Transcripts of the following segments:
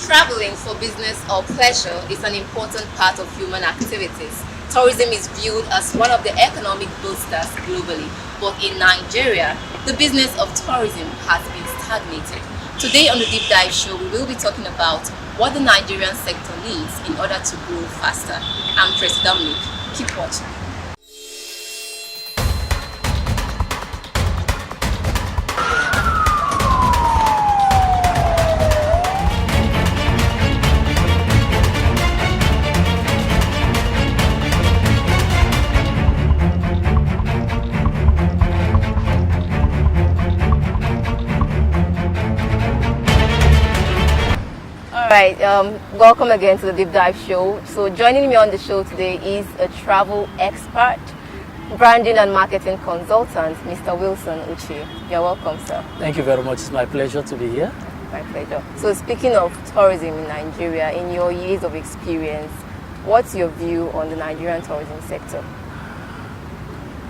Traveling for business or pleasure is an important part of human activities. Tourism is viewed as one of the economic boosters globally, but in Nigeria, the business of tourism has been stagnated. Today on the Deep Dive Show, we will be talking about what the Nigerian sector needs in order to grow faster. I'm Tracy Dominic. Keep watching. Alright, welcome again to the Deep Dive Show. So joining me on the show today is a travel expert, branding and marketing consultant, Mr. Wilson Uche. You're welcome, sir. Thank you very much. It's my pleasure to be here. My pleasure. So speaking of tourism in Nigeria, in your years of experience, what's your view on the Nigerian tourism sector?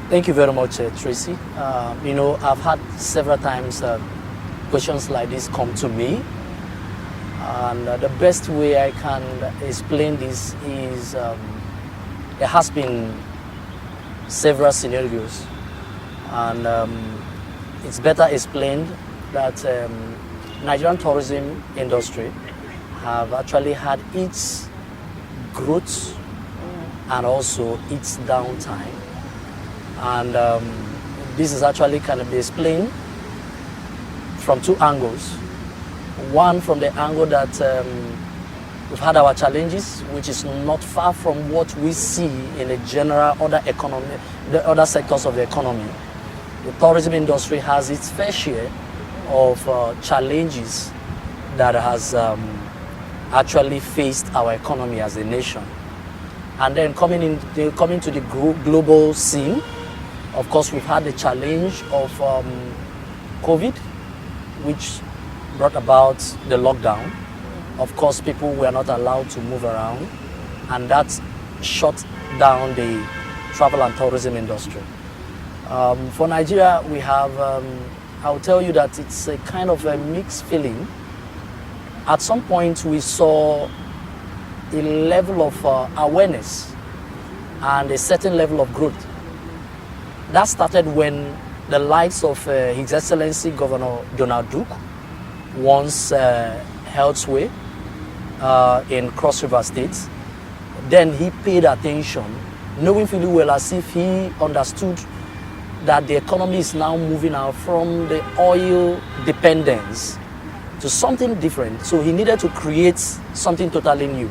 Thank you very much, Tracy. I've had several times questions like this come to me. And the best way I can explain this is there has been several scenarios, and it's better explained that Nigerian tourism industry have actually had its growth and also its downtime, and this is actually can be explained from two angles. One, from the angle that we've had our challenges, which is not far from what we see in the general other economy, the other sectors of the economy. The tourism industry has its fair share of challenges that has actually faced our economy as a nation. And then coming to the global scene, of course, we've had the challenge of COVID, which brought about the lockdown. Of course, people were not allowed to move around, and that shut down the travel and tourism industry. For Nigeria, we have, I'll tell you that it's a kind of a mixed feeling. At some point, we saw a level of awareness and a certain level of growth. That started when the likes of His Excellency Governor Donald Duke once held sway in Cross River State. Then he paid attention, knowing fully well as if he understood that the economy is now moving out from the oil dependence to something different. So he needed to create something totally new.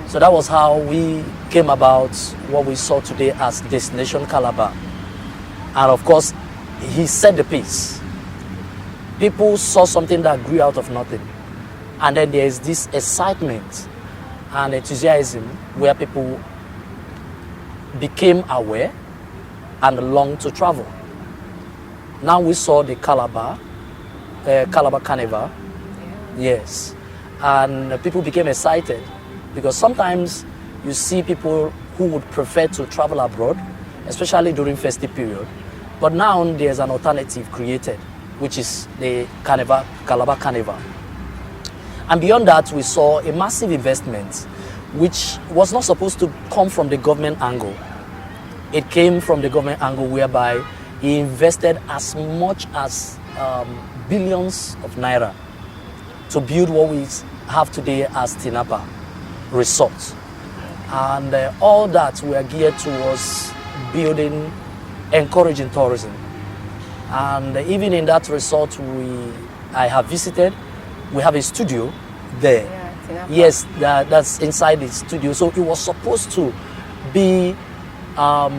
So that was how we came about what we saw today as Destination Calabar. And of course, he set the pace. People saw something that grew out of nothing. And then there is this excitement and enthusiasm where people became aware and longed to travel. Now we saw the Calabar Carnival. Yes. And people became excited because sometimes you see people who would prefer to travel abroad, especially during festive period. But now there's an alternative created, which is the Calabar Carnival. And beyond that, we saw a massive investment, which was not supposed to come from the government angle. It came from the government angle whereby he invested as much as billions of naira to build what we have today as Tinapa Resort. And all that were geared towards building, encouraging tourism. And even in that resort I have visited, we have a studio there. Yeah, yes, that's inside the studio. So it was supposed to be a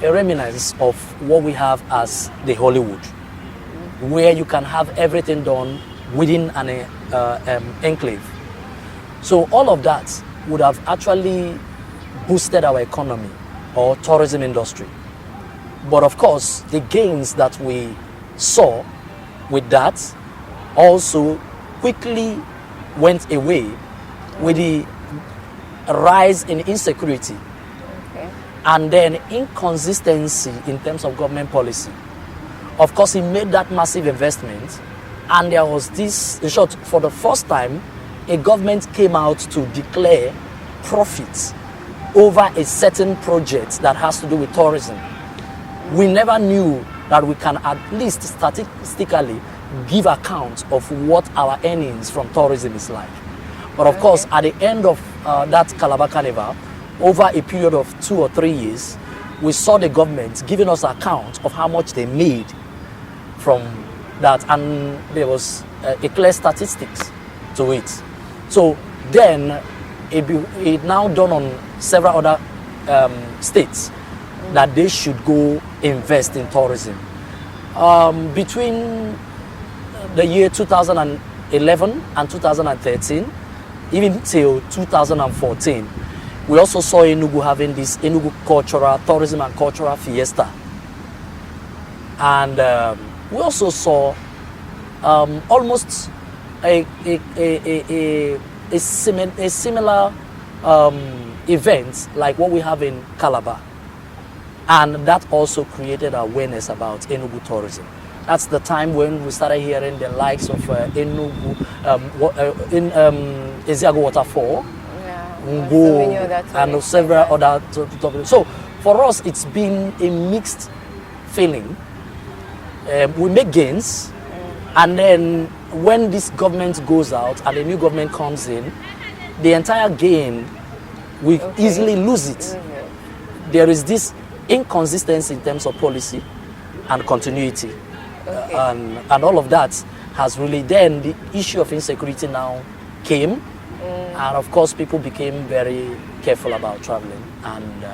reminiscence of what we have as the Hollywood, where you can have everything done within an enclave. So all of that would have actually boosted our economy or tourism industry. But of course, the gains that we saw with that also quickly went away with the rise in insecurity, and then inconsistency in terms of government policy. Of course, he made that massive investment, and there was this, in short, for the first time a government came out to declare profits over a certain project that has to do with tourism, we never knew that we can at least statistically give account of what our earnings from tourism is like. But of course, at the end of that Calabar Carnival, over a period of 2 or 3 years, we saw the government giving us account of how much they made from that, and there was a clear statistics to it. So then it now dawned on several other states that they should go invest in tourism. Between the year 2011 and 2013, even till 2014, we also saw Enugu having this Enugu Cultural Tourism and Cultural Fiesta. And we also saw almost a similar event like what we have in Calabar. And that also created awareness about Enugu tourism. That's the time when we started hearing the likes of Enugu, Eziago waterfall, and several other topics. So for us, it's been a mixed feeling. We make gains, and then when this government goes out and a new government comes in, the entire gain, we easily lose it. There is this inconsistency in terms of policy and continuity. And all of that has really, then the issue of insecurity now came. And of course, people became very careful about traveling and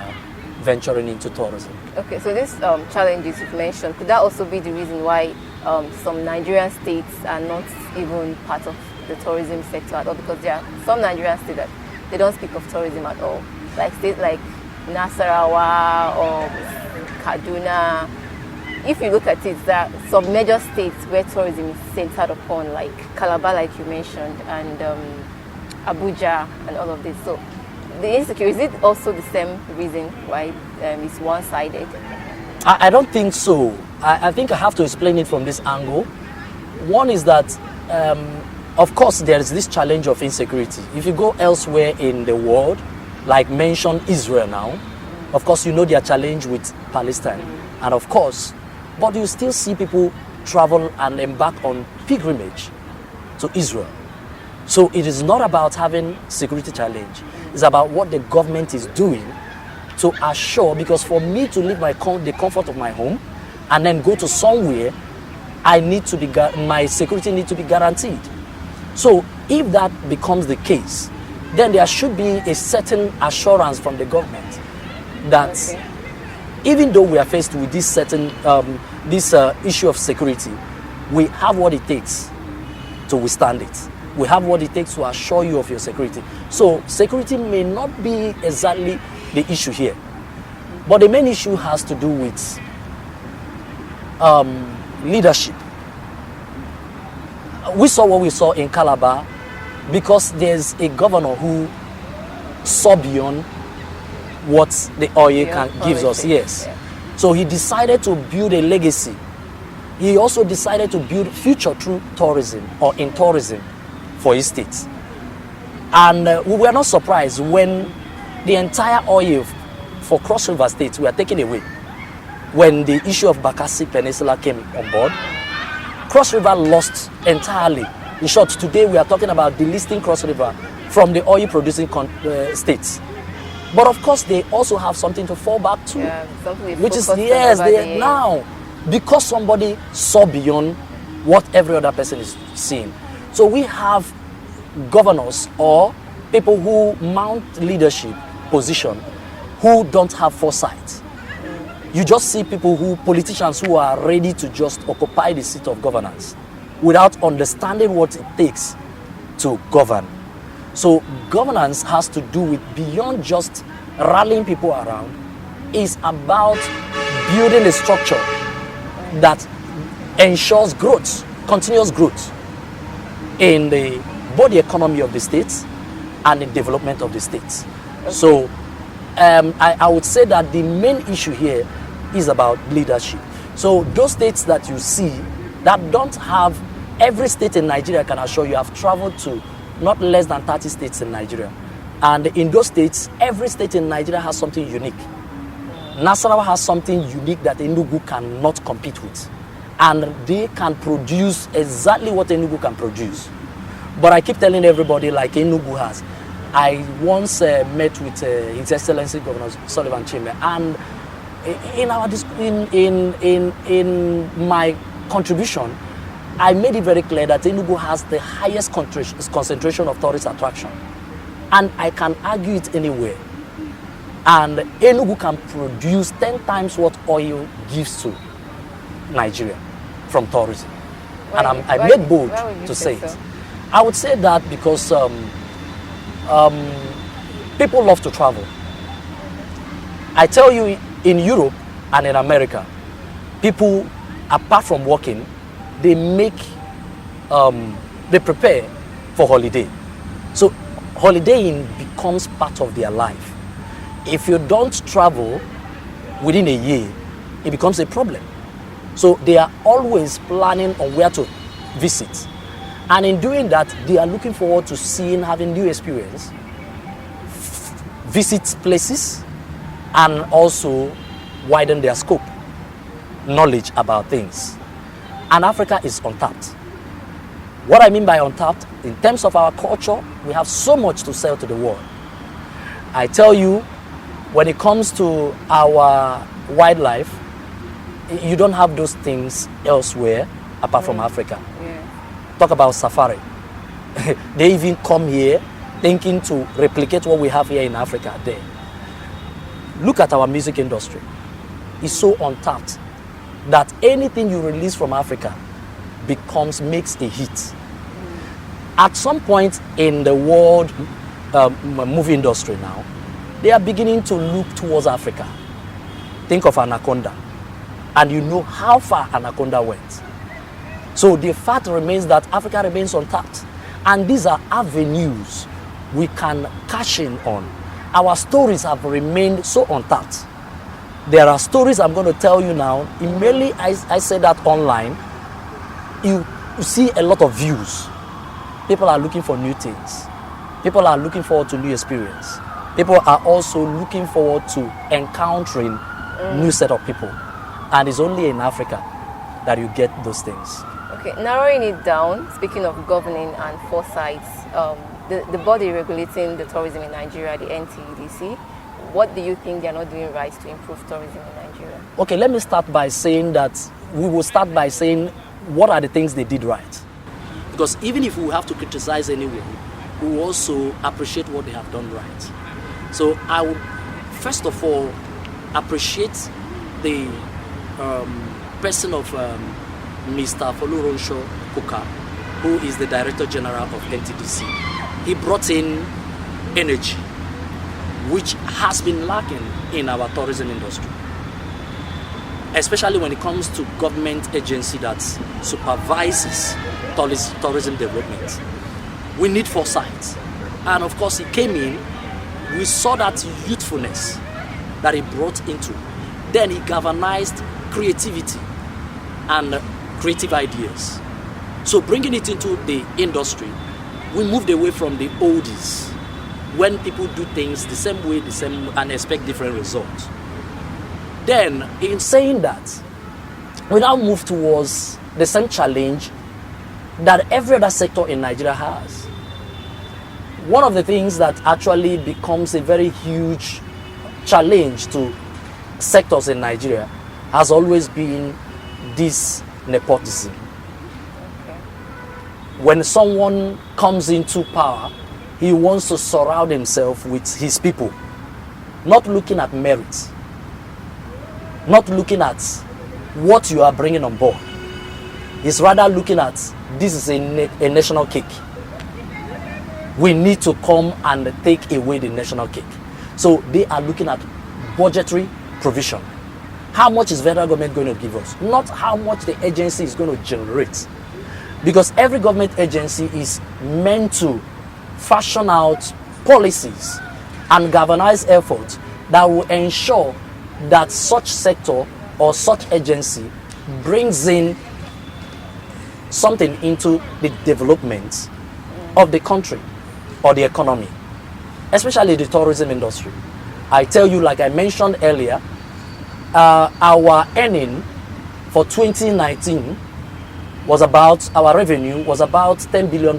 venturing into tourism. Okay, so these challenges you've mentioned, could that also be the reason why some Nigerian states are not even part of the tourism sector at all? Because there are some Nigerian states that they don't speak of tourism at all. Like states like Nasarawa or Kaduna. If you look at it, there are some major states where tourism is centered upon, like Calabar, like you mentioned, and Abuja and all of this. So the insecurity, is it also the same reason why it's one-sided? I don't think so. I think I have to explain it from this angle. One is that, of course, there is this challenge of insecurity. If you go elsewhere in the world, like mention Israel now, of course, you know their challenge with Palestine. And of course, but you still see people travel and embark on pilgrimage to Israel. So it is not about having security challenge. It's about what the government is doing to assure, because for me to leave the comfort of my home and then go to somewhere, I need to be, my security needs to be guaranteed. So if that becomes the case, then there should be a certain assurance from the government that even though we are faced with this certain issue of security, we have what it takes to withstand it. We have what it takes to assure you of your security. So security may not be exactly the issue here, but the main issue has to do with leadership. We saw what we saw in Calabar because there's a governor who saw beyond what the oil gives us. Yes. Yeah. So he decided to build a legacy. He also decided to build future through tourism or in tourism for his state. And we were not surprised when the entire oil for Cross River State were taken away. When the issue of Bakassi Peninsula came on board, Cross River lost entirely. In short, today we are talking about delisting Cross River from the oil producing states. But of course, they also have something to fall back to, which is, yes, they now, because somebody saw beyond what every other person is seeing. So we have governors or people who mount leadership position who don't have foresight. You just see politicians who are ready to just occupy the seat of governance without understanding what it takes to govern. So governance has to do with beyond just rallying people around. It's about building a structure that ensures growth, continuous growth in both the economy of the states and the development of the states. Okay. So I would say that the main issue here is about leadership. So those states that you see that don't have, every state in Nigeria, can assure you, have traveled to not less than 30 states in Nigeria. And in those states, every state in Nigeria has something unique. Nasarawa has something unique that Enugu cannot compete with. And they can produce exactly what Enugu can produce. But I keep telling everybody, like Enugu has. I once met with His Excellency Governor Sullivan Chime, and in my contribution, I made it very clear that Enugu has the highest concentration of tourist attraction. And I can argue it anywhere. And Enugu can produce 10 times what oil gives to Nigeria from tourism. And I made bold to say it. I would say that because people love to travel. I tell you, in Europe and in America, people, apart from working, they prepare for holiday. So holidaying becomes part of their life. If you don't travel within a year, it becomes a problem. So they are always planning on where to visit. And in doing that, they are looking forward to having new experience, visit places, and also widen their scope, knowledge about things. And Africa is untapped. What I mean by untapped, in terms of our culture, we have so much to sell to the world. I tell you, when it comes to our wildlife, you don't have those things elsewhere apart from Africa. Yeah. Talk about safari. They even come here thinking to replicate what we have here in Africa there. Look at our music industry. It's so untapped that anything you release from Africa makes a hit. At some point in the world movie industry now, they are beginning to look towards Africa. Think of Anaconda, and you know how far Anaconda went. So the fact remains that Africa remains untapped, and these are avenues we can cash in on. Our stories have remained so untapped. There are stories I'm going to tell you now. Immediately I say that online, you see a lot of views. People are looking for new things. People are looking forward to new experience. People are also looking forward to encountering new set of people. And it's only in Africa that you get those things. Okay, narrowing it down, speaking of governing and foresight, the body regulating the tourism in Nigeria, the NTEDC, what do you think they're not doing right to improve tourism in Nigeria? Okay, let me start by saying that we will start by saying what are the things they did right. Because even if we have to criticize anyone, we will also appreciate what they have done right. So I would first of all appreciate the person of Mr. Foluronsho Kuka, who is the Director General of NTDC. He brought in energy, which has been lacking in our tourism industry, especially when it comes to government agency that supervises tourism development. We need foresight. And of course, he came in, we saw that youthfulness that he brought into. Then he galvanized creativity and creative ideas. So bringing it into the industry, we moved away from the oldies, when people do things the same way, and expect different results. Then, in saying that, we now move towards the same challenge that every other sector in Nigeria has. One of the things that actually becomes a very huge challenge to sectors in Nigeria has always been this nepotism. Okay. When someone comes into power, he wants to surround himself with his people, not looking at merit, not looking at what you are bringing on board. He's rather looking at, this is a national cake. We need to come and take away the national cake. So they are looking at budgetary provision. How much is federal government going to give us? Not how much the agency is going to generate. Because every government agency is meant to fashion out policies and galvanize efforts that will ensure that such sector or such agency brings in something into the development of the country or the economy, especially the tourism industry. I tell you, like I mentioned earlier, our earning for 2019 was about, our revenue was about $10 billion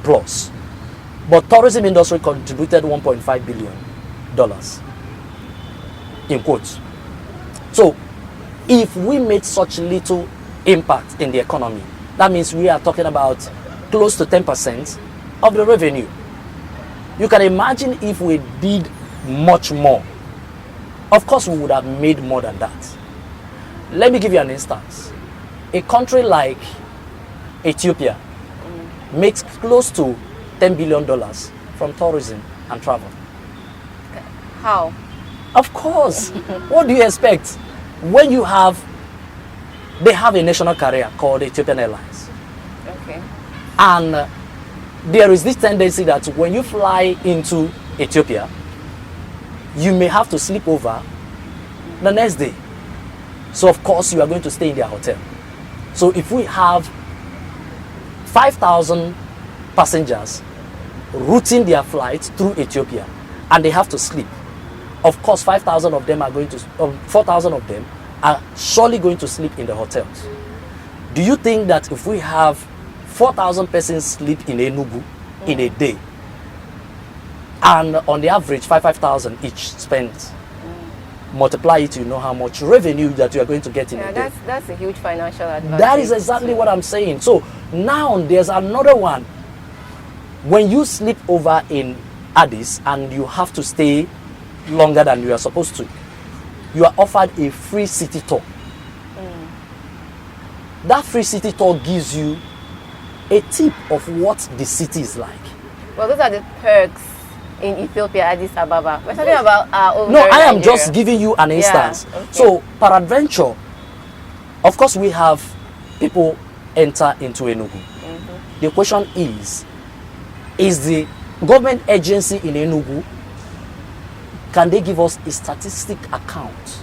plus. But tourism industry contributed $1.5 billion in quotes. So if we made such little impact in the economy, that means we are talking about close to 10% of the revenue. You can imagine if we did much more. Of course, we would have made more than that. Let me give you an instance. A country like Ethiopia makes close to $10 billion from tourism and travel. How? Of course. What do you expect? When you have, they have a national carrier called Ethiopian Airlines. Okay. And there is this tendency that when you fly into Ethiopia, you may have to sleep over the next day. So of course you are going to stay in their hotel. So if we have 5,000 passengers routing their flights through Ethiopia and they have to sleep, of course 5,000 of them are going to, 4,000 of them are surely going to sleep in the hotels. Do you think that if we have 4,000 persons sleep in Enugu in a day, and on the average 5,000 each spent, multiply it, you know how much revenue that you are going to get in a day. That's a huge financial advantage. That is exactly what I'm saying. So now there's another one. When you sleep over in Addis and you have to stay longer than you are supposed to, you are offered a free city tour. That free city tour gives you a tip of what the city is like. Well, those are the perks in Ethiopia, Addis Ababa. We're talking about over No, I am Nigeria. just giving you an instance. Yeah, okay. So, peradventure, of course, we have people enter into Enugu. The question is the government agency in Enugu, can they give us a statistic account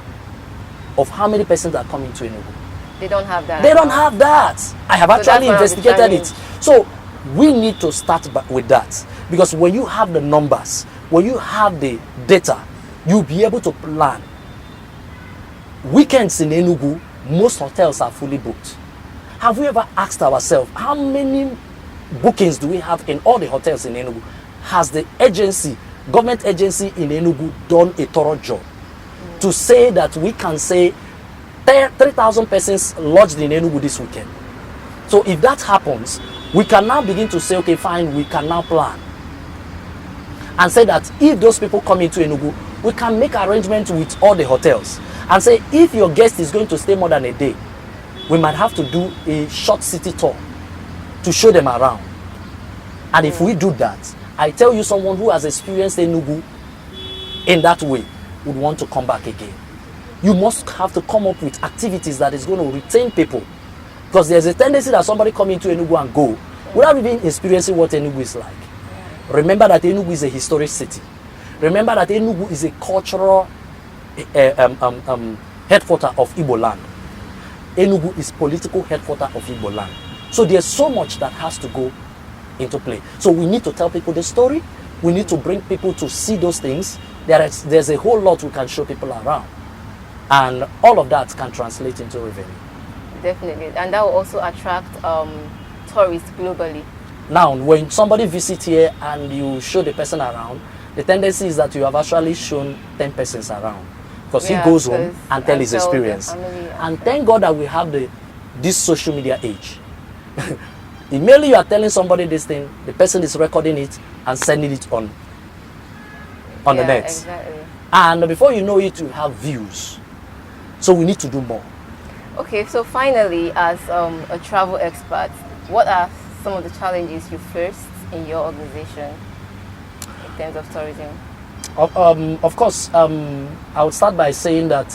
of how many persons are coming to Enugu? They don't have that. They don't have that. I have actually that's one of the investigated it. So we need to start with that, because when you have the numbers, when you have the data, you'll be able to plan. Weekends in Enugu, most hotels are fully booked. Have we ever asked ourselves how many bookings do we have in all the hotels in Enugu? Has the agency, government agency in Enugu, done a thorough job to say that we can say 3,000 persons lodged in Enugu this weekend? So if that happens, we can now begin to say, okay, fine, we can now plan and say that if those people come into Enugu, we can make arrangements with all the hotels and say, if your guest is going to stay more than a day, we might have to do a short city tour to show them around. And if we do that, I tell you, someone who has experienced Enugu in that way would want to come back again. You must have to come up with activities that is going to retain people, because there's a tendency that somebody come into Enugu and go without even experiencing what Enugu is like. Remember that Enugu is a historic city. Remember that Enugu is a cultural headquarter of Igbo land. Enugu is political headquarter of Igbo land. So there's so much that has to go into play. So we need to tell people the story. We need to bring people to see those things. There's a whole lot we can show people around. And all of that can translate into revenue. Definitely. And that will also attract tourists globally. Now, when somebody visits here and you show the person around, the tendency is that you have actually shown 10 persons around. Because he goes home and tells his experience. And thank God that we have this social media age. Immediately you are telling somebody this thing, the person is recording it and sending it on the net. Exactly. And before you know it, you have views. So we need to do more. Okay, so finally, as a travel expert, what are some of the challenges you faced in your organization in terms of tourism? Of course, I would start by saying that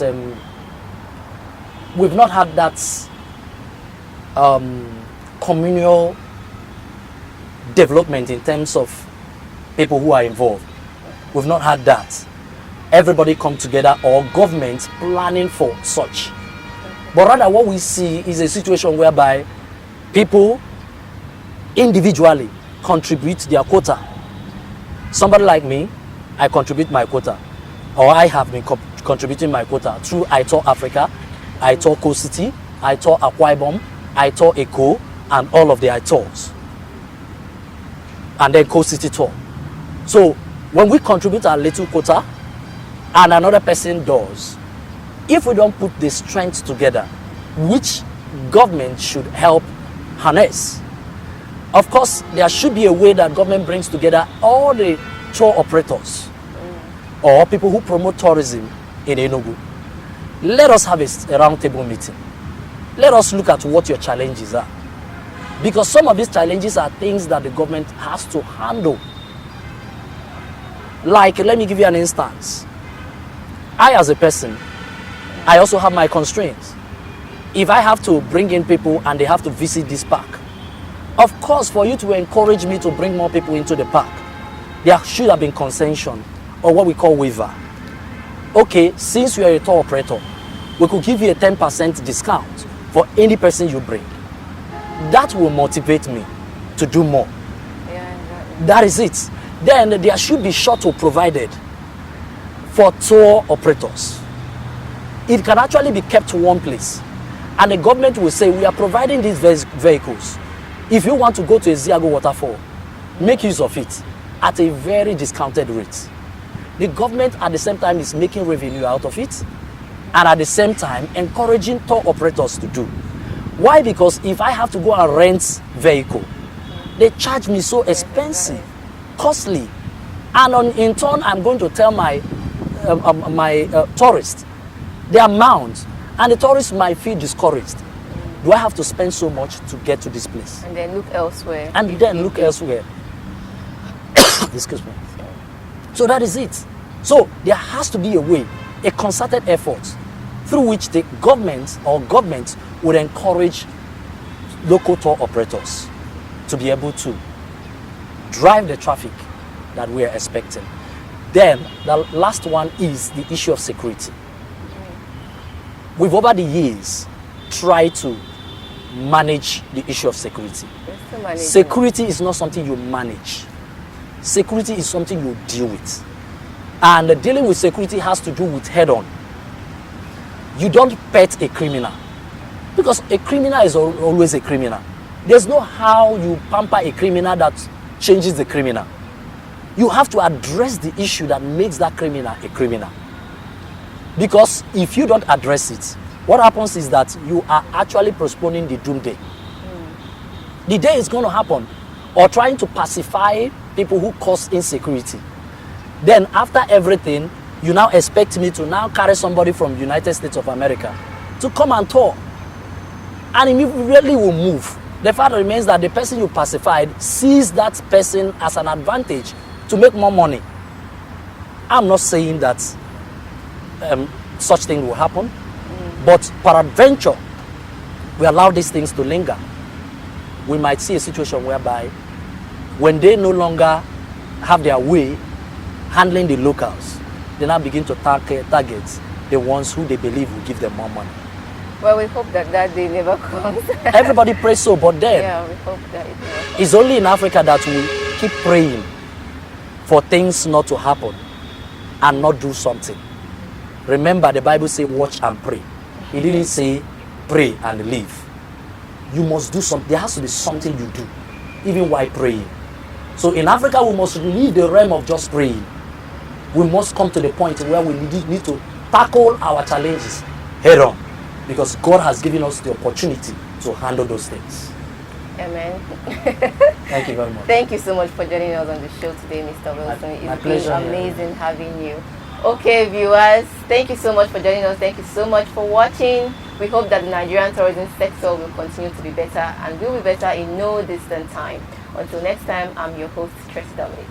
we've not had that communal development in terms of people who are involved. We've not had that. Everybody come together or government planning for such. But rather what we see is a situation whereby people individually contribute their quota. Somebody like me, I contribute my quota, or I have been contributing my quota through I Tour Africa, I Tour Coast City, I Tour Akwa Ibom, I Tour Eco, and all of the I Tours, and then Coast City Tour. So when we contribute our little quota, and another person does, if we don't put the strength together, which government should help harness. Of course, there should be a way that government brings together all the tour operators or people who promote tourism in Enugu. Let us have a roundtable meeting. Let us look at what your challenges are. Because some of these challenges are things that the government has to handle. Like, let me give you an instance. I, as a person, I also have my constraints. If I have to bring in people and they have to visit this park, of course, for you to encourage me to bring more people into the park, there should have been concession, or what we call waiver. Okay, since you are a tour operator, we could give you a 10% discount for any person you bring. That will motivate me to do more. Yeah, exactly. That is it. Then there should be shuttle provided for tour operators. It can actually be kept to one place, and the government will say, we are providing these vehicles. If you want to go to a Ziago waterfall, make use of it at a very discounted rate. The government at the same time is making revenue out of it, and at the same time encouraging tour operators to do. Why? Because if I have to go and rent vehicle, they charge me so expensive, costly, and in turn I'm going to tell my tourist the amount, and the tourists might feel discouraged. Do I have to spend so much to get to this place? And then look elsewhere. And then look elsewhere. Excuse me. So that is it. So there has to be a way, a concerted effort, through which the government or governments would encourage local tour operators to be able to drive the traffic that we are expecting. Then the last one is the issue of security. We've over the years tried to manage the issue of security. Security is not something you manage. Security is something you deal with. And dealing with security has to do with head-on. You don't pet a criminal, because a criminal is always a criminal. There's no how you pamper a criminal that changes the criminal. You have to address the issue that makes that criminal a criminal. Because if you don't address it, what happens is that you are actually postponing the doomsday. The day is going to happen, or trying to pacify people who cause insecurity. Then after everything, you now expect me to now carry somebody from the United States of America to come and tour. And immediately will move. The fact remains that the person you pacified sees that person as an advantage to make more money. I'm not saying that such thing will happen, but peradventure, we allow these things to linger. We might see a situation whereby when they no longer have their way handling the locals, they now begin to target the ones who they believe will give them more money. Well, we hope that that day never comes. Everybody prays so, but then yeah, we hope that it never comes. It's only in Africa that we keep praying for things not to happen and not do something. Remember, the Bible says watch and pray. It didn't say pray and leave. You must do something. There has to be something you do, even while praying. So in Africa, we must leave the realm of just praying. We must come to the point where we need to tackle our challenges head on, because God has given us the opportunity to handle those things. Amen. Thank you very much. Thank you so much for joining us on the show today, Mr. Wilson. My It's pleasure. been amazing having you. Okay, viewers, thank you so much for joining us. Thank you so much for watching. We hope that the Nigerian tourism sector will continue to be better, and will be better in no distant time. Until next time, I'm your host, Tracy Dominic.